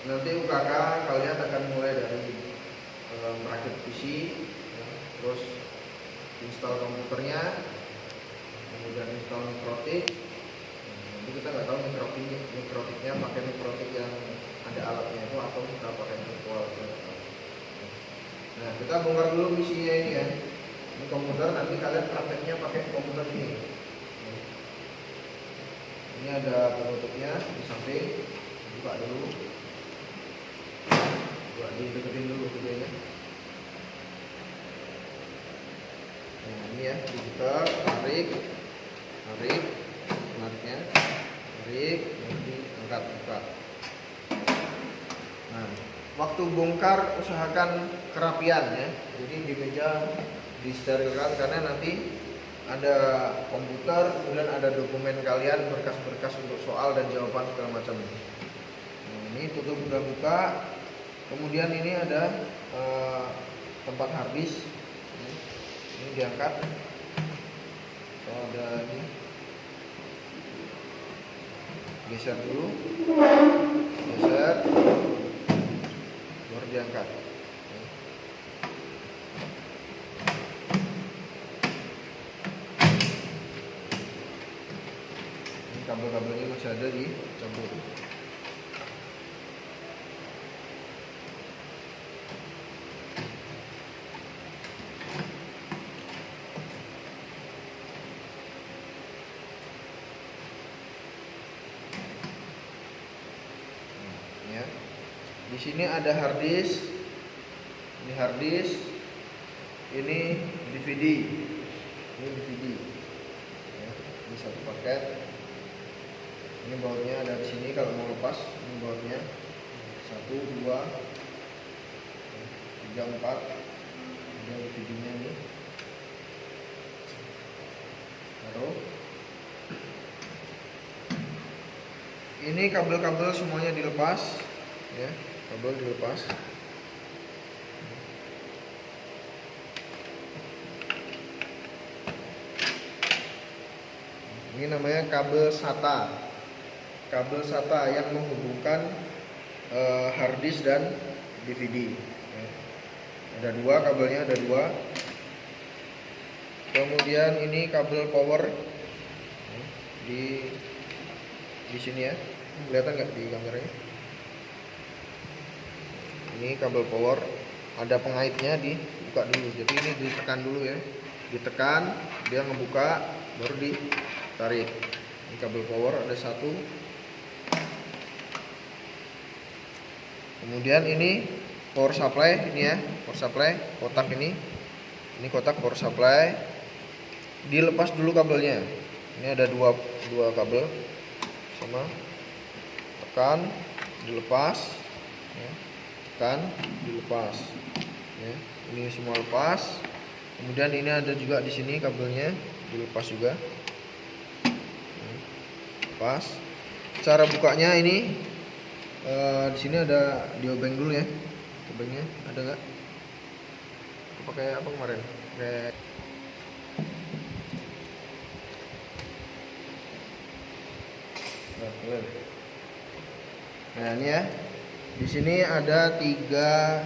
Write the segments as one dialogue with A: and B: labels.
A: Nanti UKK kalian akan mulai dari merakit PC, ya, terus install komputernya, kemudian install mikrotik. Nanti kita nggak tahu mikrotiknya pakai mikrotik yang ada alatnya itu atau kita pakai virtual. Nah, kita bongkar dulu PC-nya ini ya. Ini komputer, nanti kalian prakteknya pakai komputer ini. Ini ada penutupnya di samping, buka dulu. Buat dideketin dulu videonya. Nah, ini ya, dibuka, tarik, nariknya, tarik, nanti angkat, buka. Nah, waktu bongkar usahakan kerapian ya. Jadi di meja disterilkan karena nanti ada komputer, kemudian ada dokumen kalian, berkas-berkas untuk soal dan jawaban segala macam. Nah, ini tutup udah buka. Kemudian ini ada tempat harddisk. Ini diangkat. Ada ini. Geser dulu. Geser. Baru diangkat. Ini kabel-kabelnya masih ada di campur. Di sini ada harddisk, ini harddisk, ini DVD, ya, ini satu paket. Ini bautnya ada di sini kalau mau lepas, ini bautnya 1, 2, 3, 4. Ada DVD-nya nih. Taruh. Ini kabel-kabel semuanya dilepas, ya. Kabel dilepas. Ini namanya kabel SATA. Kabel SATA yang menghubungkan harddisk dan DVD. Ya. Ada dua kabelnya, ada dua. Kemudian ini kabel power di sini ya. Kelihatan nggak di kameranya? Ini kabel power, ada pengaitnya, dibuka dulu. Jadi ini ditekan dulu ya, ditekan, dia ngebuka, baru ditarik. Ini kabel power ada satu. Kemudian ini power supply, ini ya, power supply, kotak ini kotak power supply. Dilepas dulu kabelnya. Ini ada dua kabel, sama, tekan, dilepas. Ya. Tekan, dilepas, ya, ini semua lepas. Kemudian ini ada juga di sini kabelnya, dilepas juga, lepas. Cara bukanya ini di sini ada diobeng dulu ya, obengnya ada nggak? Pakai apa kemarin? Pakai nah ini ya. Di sini ada 3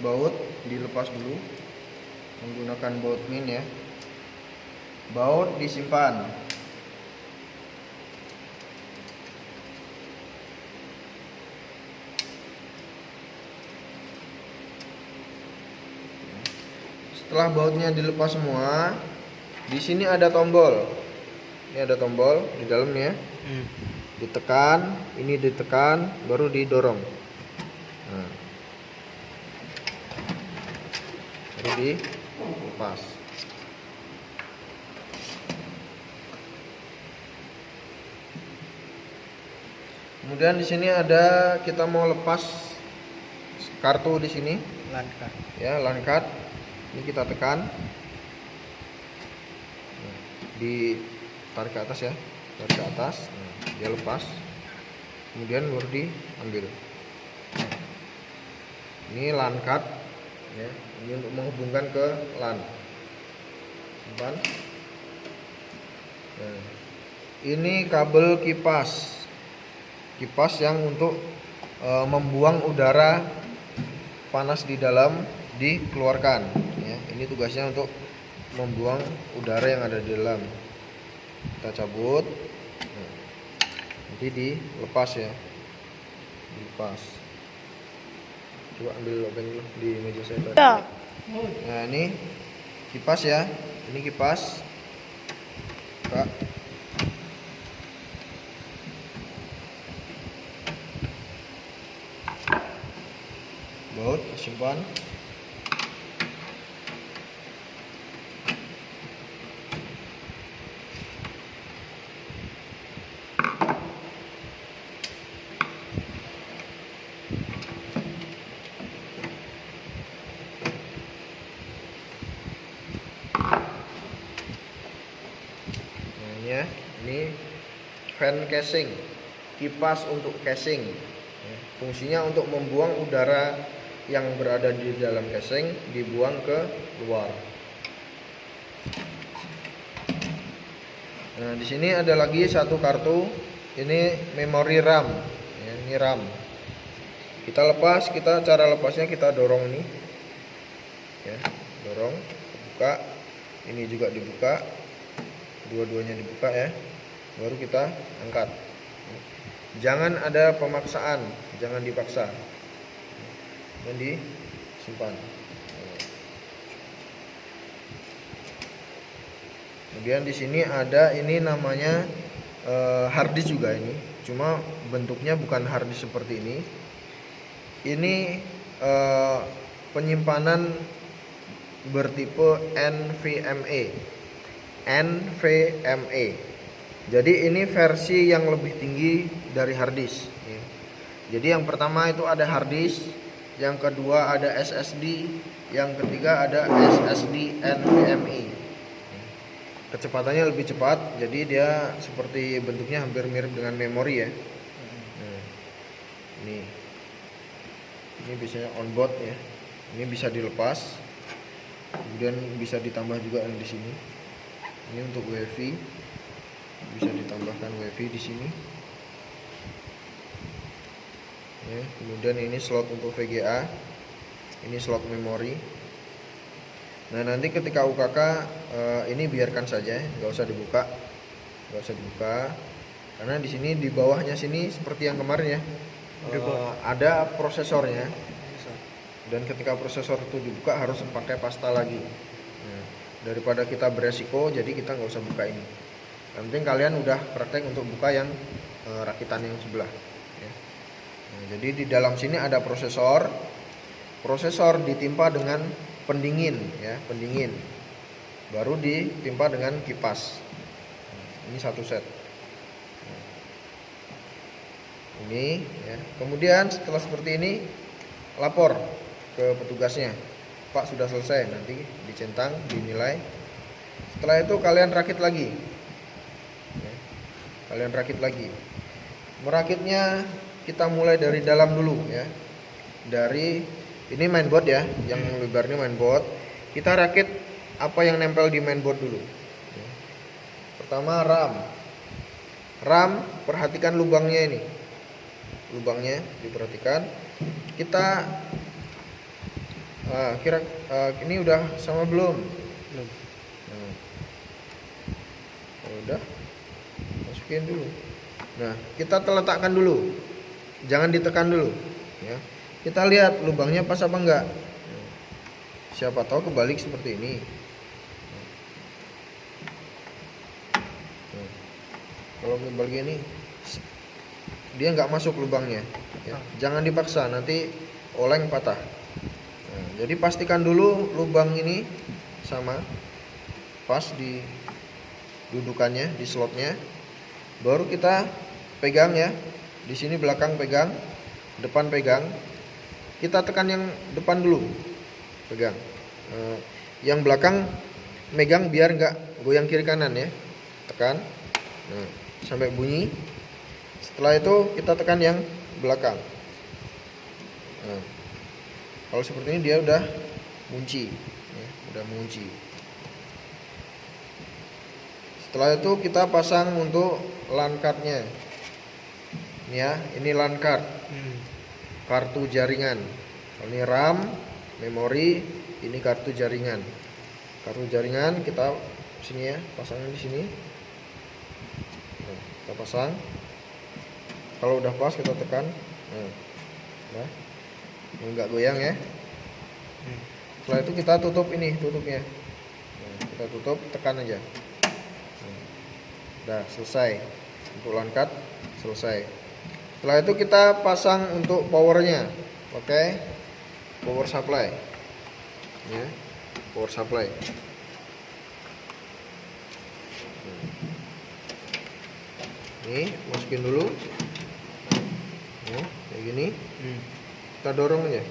A: baut, dilepas dulu menggunakan baut min ya. Baut disimpan. Setelah bautnya dilepas semua, di sini ada tombol. Ini ada tombol di dalamnya. Ditekan, ini ditekan, baru didorong. Nah, baru dilepas. Kemudian di sini ada, kita mau lepas kartu di sini. LAN card. Ya, LAN card. Ini kita tekan. Ditarik ke atas ya, tarik ke atas. Dia lepas, kemudian baru diambil. Ini LAN card ya, ini untuk menghubungkan ke LAN. Simpan. Nah, ini kabel kipas yang untuk membuang udara panas di dalam dikeluarkan ya. Ini tugasnya untuk membuang udara yang ada di dalam. Kita cabut. Nah, nanti dilepas ya. Dilepas. Coba ambil lobeng dulu di meja saya tadi. Nah, ini kipas ya. Ini kipas. Buka. Baut, simpan. Ini fan casing, kipas untuk casing. Fungsinya untuk membuang udara yang berada di dalam casing dibuang ke luar. Nah, di sini ada lagi satu kartu. Ini memori RAM. Ya, ini RAM. Kita lepas, cara lepasnya kita dorong ini. Ya, dorong, buka. Ini juga dibuka. Dua-duanya dibuka ya. Baru kita angkat. Jangan ada pemaksaan, jangan dipaksa. Dan disimpan. Kemudian di sini ada ini namanya hard disk juga ini. Cuma bentuknya bukan hard disk seperti ini. Ini penyimpanan bertipe NVMe. NVMe. Jadi ini versi yang lebih tinggi dari hard disk ya. Jadi yang pertama itu ada hard disk, yang kedua ada SSD, yang ketiga ada SSD NVMe. Kecepatannya lebih cepat, jadi dia seperti bentuknya hampir mirip dengan memori ya. Nah, ini biasanya onboard ya. Ini bisa dilepas, kemudian bisa ditambah juga yang di sini. Ini untuk WiFi. Bisa ditambahkan WiFi di sini. Ya, kemudian ini slot untuk VGA. Ini slot memori. Nah, nanti ketika UKK ini biarkan saja, nggak usah dibuka, karena di sini di bawahnya sini seperti yang kemarin ya, ada prosesornya. Dan ketika prosesor itu dibuka harus pakai pasta lagi. Nah, daripada kita beresiko, jadi kita nggak usah buka ini. Yang penting kalian udah praktek untuk buka yang rakitan yang sebelah ya. Nah, jadi di dalam sini ada prosesor ditimpa dengan pendingin ya, pendingin baru ditimpa dengan kipas. Ini satu set. Nah, ini ya. Kemudian setelah seperti ini lapor ke petugasnya, Pak sudah selesai, nanti dicentang, dinilai. Setelah itu kalian rakit lagi. Merakitnya kita mulai dari dalam dulu ya. Dari ini mainboard ya, yang lebar ini mainboard. Kita rakit apa yang nempel di mainboard dulu. Pertama RAM, perhatikan lubangnya ini. Lubangnya diperhatikan. Kita ini udah sama belum? Belum. Nah, udah. Masukin dulu. Nah, kita letakkan dulu. Jangan ditekan dulu ya. Kita lihat lubangnya pas apa enggak. Siapa tahu kebalik seperti ini. Nah, kalau kebalik ini dia enggak masuk lubangnya ya. Jangan dipaksa, nanti oleng patah. Nah, jadi pastikan dulu lubang ini sama pas di dudukannya, di slotnya. Baru kita pegang ya. Di sini belakang pegang, depan pegang. Kita tekan yang depan dulu. Pegang. Yang belakang megang biar nggak goyang kiri kanan ya. Tekan. Nah, sampai bunyi. Setelah itu kita tekan yang belakang. Nah, kalau seperti ini dia udah mengunci ya, udah mengunci. Setelah itu kita pasang untuk LAN cardnya. Ini ya, ini LAN card. kartu jaringan. Ini RAM, memori, ini kartu jaringan. Kartu jaringan kita sini ya, pasangnya di sini. Nah, kita pasang. Kalau udah pas kita tekan. Nah, nggak goyang ya. Setelah itu kita tutup ini tutupnya. Nah, kita tutup, tekan aja. Udah selesai. Untuk langkat selesai. Setelah itu kita pasang untuk powernya. Oke, power supply. Ya, power supply. Nih, masukin dulu. Kayak gini. Kita dorong aja.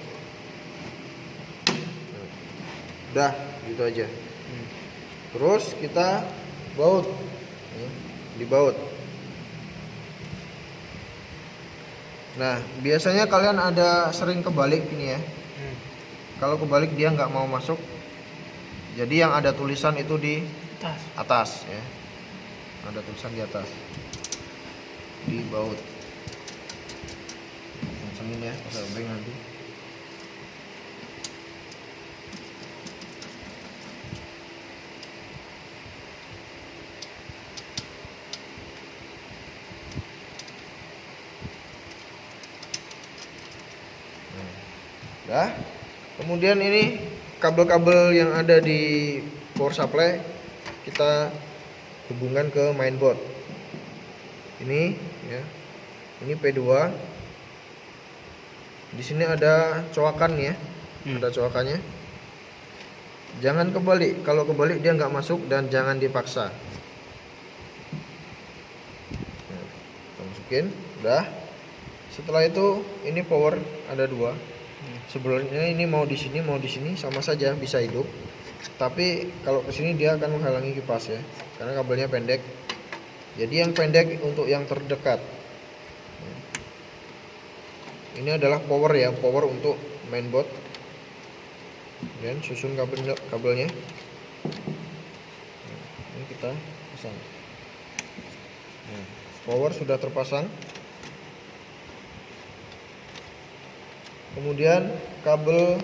A: Udah, gitu aja. Terus kita baut. Dibaut. Nah, biasanya kalian ada sering kebalik ini ya. Kalau kebalik dia nggak mau masuk. Jadi yang ada tulisan itu di atas ya. Ada tulisan di atas. Dibaut. Kencengin ya, pakai obeng nanti. Nah, kemudian ini kabel-kabel yang ada di power supply kita hubungkan ke mainboard. Ini ya. Ini P2. Di sini ada coakan ya. Ada coakannya. Jangan kebalik. Kalau kebalik dia nggak masuk dan jangan dipaksa. Nah, kita masukin, udah. Setelah itu ini power ada 2. Sebenarnya ini mau di sini sama saja bisa hidup. Tapi kalau ke sini dia akan menghalangi kipas ya. Karena kabelnya pendek. Jadi yang pendek untuk yang terdekat. Ini adalah power ya, power untuk mainboard. Dan susun kabelnya. Ini kita pasang. Power sudah terpasang. Kemudian kabel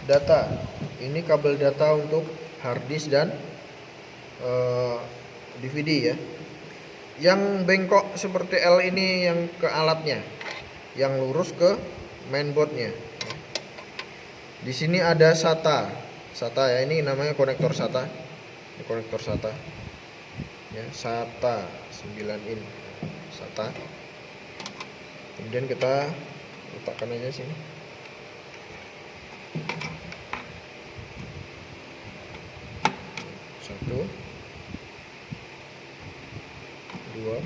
A: data. Ini kabel data untuk hard disk dan DVD ya. Yang bengkok seperti L ini yang ke alatnya. Yang lurus ke mainboardnya. Di sini ada SATA. SATA ya, ini namanya konektor SATA. Ini konektor SATA. Ya, SATA 9 in. SATA. Kemudian kita letakkan aja sini. Satu, dua.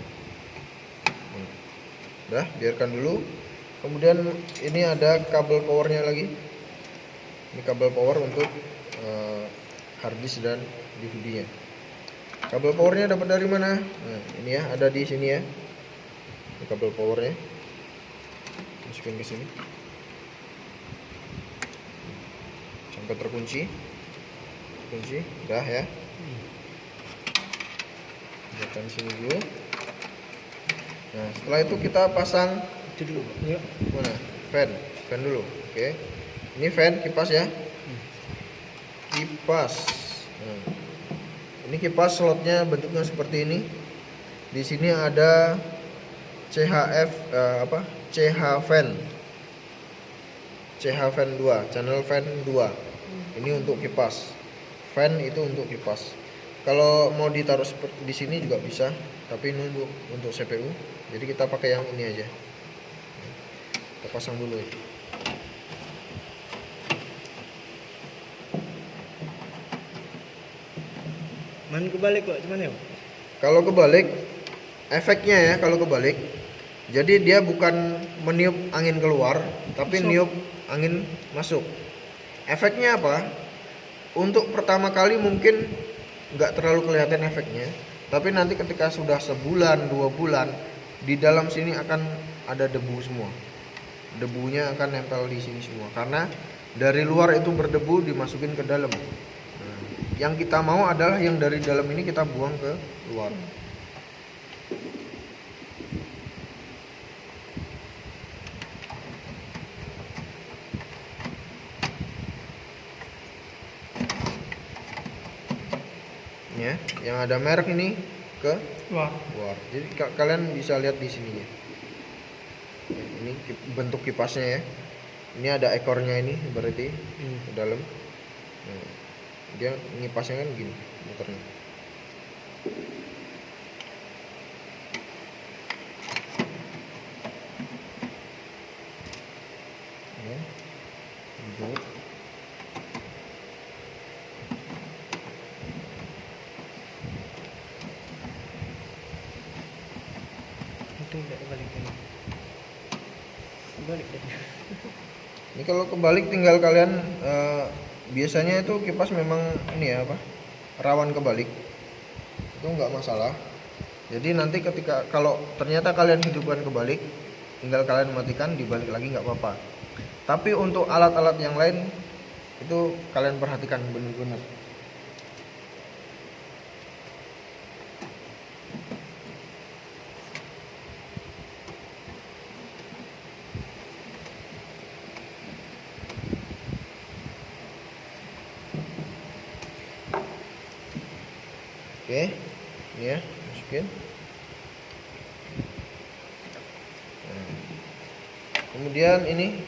A: Udah, biarkan dulu. Kemudian ini ada kabel powernya lagi. Ini kabel power untuk hard disk dan DVD-nya. Kabel powernya dapat dari mana? Nah, ini ya, ada di sini ya. Ini kabel powernya. Masukin ke sini. Sampai terkunci. Kunci, udah ya. Letakkan sini dulu. Nah, setelah itu kita pasang
B: Itu dulu. Ya.
A: mana? Fan dulu. Oke. Ini fan kipas ya. Kipas. Nah, ini kipas slotnya bentuknya seperti ini. Di sini ada CHF CH fan. CH fan 2, channel fan 2. Ini untuk kipas. Fan itu untuk kipas. Kalau mau ditaruh seperti di sini juga bisa, tapi ini untuk CPU. Jadi kita pakai yang ini aja. Kita pasang dulu ya.
B: Man kebalik kok, cuman ya?
A: Kalau kebalik, efeknya ya kalau kebalik, jadi dia bukan meniup angin keluar, tapi niup angin masuk. Efeknya apa? Untuk pertama kali mungkin nggak terlalu kelihatan efeknya, tapi nanti ketika sudah sebulan, 2 bulan, di dalam sini akan ada debu semua. Debunya akan nempel di sini semua, karena dari luar itu berdebu dimasukin ke dalam. Nah, yang kita mau adalah yang dari dalam ini kita buang ke luar. yang ada merek ini ke
B: Wah.
A: luar. Jadi kalian bisa lihat di sini ya. Ini bentuk kipasnya ya. Ini ada ekornya ini berarti ke dalam. Nah, dia ngipasnya kan gini muternya. Ya, lanjut.
B: Itu enggak balikin. Balik deh.
A: Ini kalau kebalik tinggal kalian biasanya itu kipas memang ini ya apa rawan kebalik, itu nggak masalah. Jadi nanti ketika kalau ternyata kalian hidupkan kebalik, tinggal kalian matikan, dibalik lagi nggak apa-apa. Tapi untuk alat-alat yang lain itu kalian perhatikan benar-benar. Oke, ini ya, masukin. Nah, kemudian ini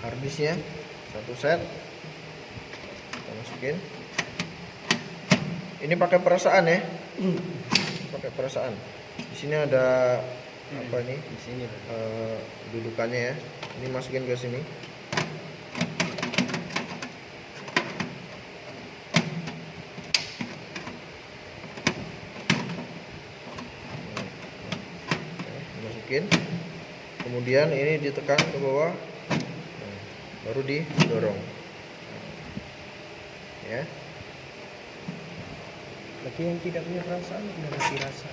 A: harddisknya satu set, kita masukin. Ini pakai perasaan ya, pakai perasaan. Di sini ada apa nih?
B: Di sini.
A: Dudukannya ya. Ini masukin ke sini. Masukin, kemudian ini ditekan ke bawah, nah, baru didorong ya.
B: Bagi yang tidak punya perasaan udah mati rasa.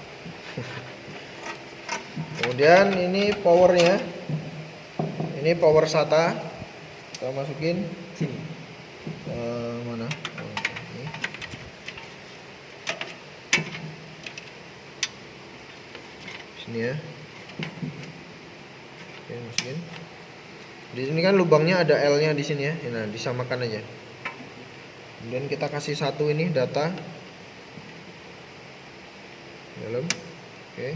A: Kemudian ini powernya, ini power SATA, kita masukin
B: Sini.
A: mana? Oh, ini. Sini ya. Oke, masukin. Di sini kan lubangnya ada L-nya di sini ya. Nah, disamakan aja. Kemudian kita kasih satu ini data dalam. Oke.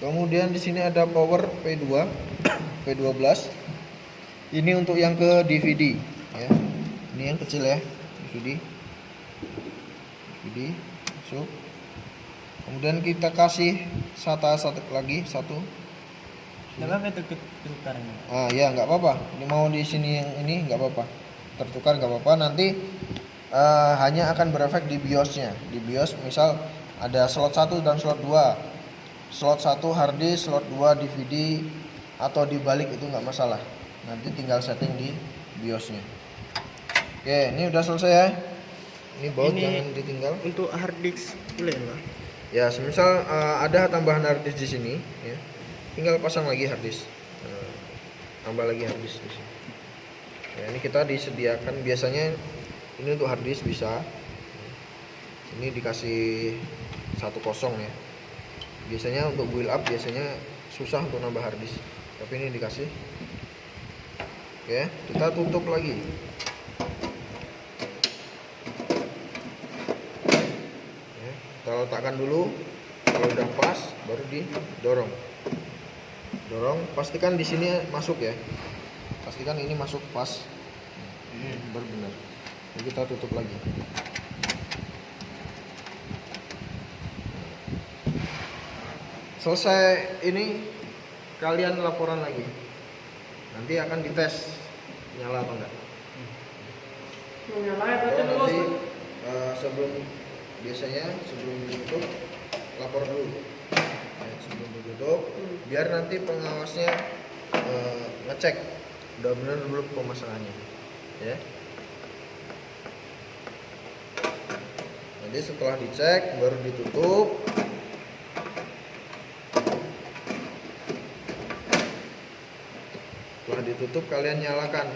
A: Kemudian di sini ada power P2, P12. Ini untuk yang ke DVD ya. Ini yang kecil ya, DVD. DVD masuk. Kemudian kita kasih SATA satu lagi, satu.
B: Enggak apa-apa itu ketukarannya.
A: Ah ya, nggak apa-apa. Ini mau di sini yang ini nggak apa-apa. Tertukar nggak apa-apa. Nanti hanya akan berefek di BIOS-nya. Di BIOS misal ada slot 1 dan slot 2. Slot 1 harddisk, slot 2 DVD atau dibalik itu nggak masalah. Nanti tinggal setting di BIOS-nya. Oke, ini udah selesai ya. Ini baut
B: Ini
A: jangan ditinggal.
B: Untuk hard disk boleh enggak?
A: Ya, semisal ada tambahan harddisk di sini, ya, tinggal pasang lagi harddisk, tambah lagi harddisk di sini. Ya, ini kita disediakan biasanya ini untuk harddisk bisa. Ini dikasih 1 kosong ya. Biasanya untuk build up biasanya susah untuk nambah harddisk, tapi ini dikasih. Oke, kita tutup lagi. Kita letakkan dulu, kalau udah pas baru didorong. Dorong, pastikan di sini masuk ya. Pastikan ini masuk pas. Baru benar. Jadi kita tutup lagi. Selesai ini kalian laporan lagi. Nanti akan dites nyala apa enggak. Nanti sebelum biasanya sebelum ditutup lapor dulu ya, sebelum ditutup biar nanti pengawasnya ngecek udah benar dulu pemasangannya ya. Nanti setelah dicek baru ditutup. Setelah ditutup kalian nyalakan.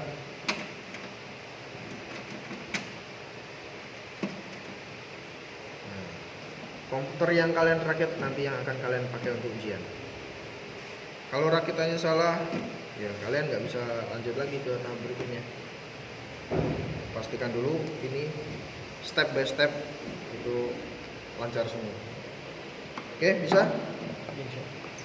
A: Komputer yang kalian rakit nanti yang akan kalian pakai untuk ujian. Kalau rakitannya salah, ya kalian nggak bisa lanjut lagi ke tahap berikutnya. Pastikan dulu ini step by step itu lancar semua. Oke, bisa?
B: Insya Allah.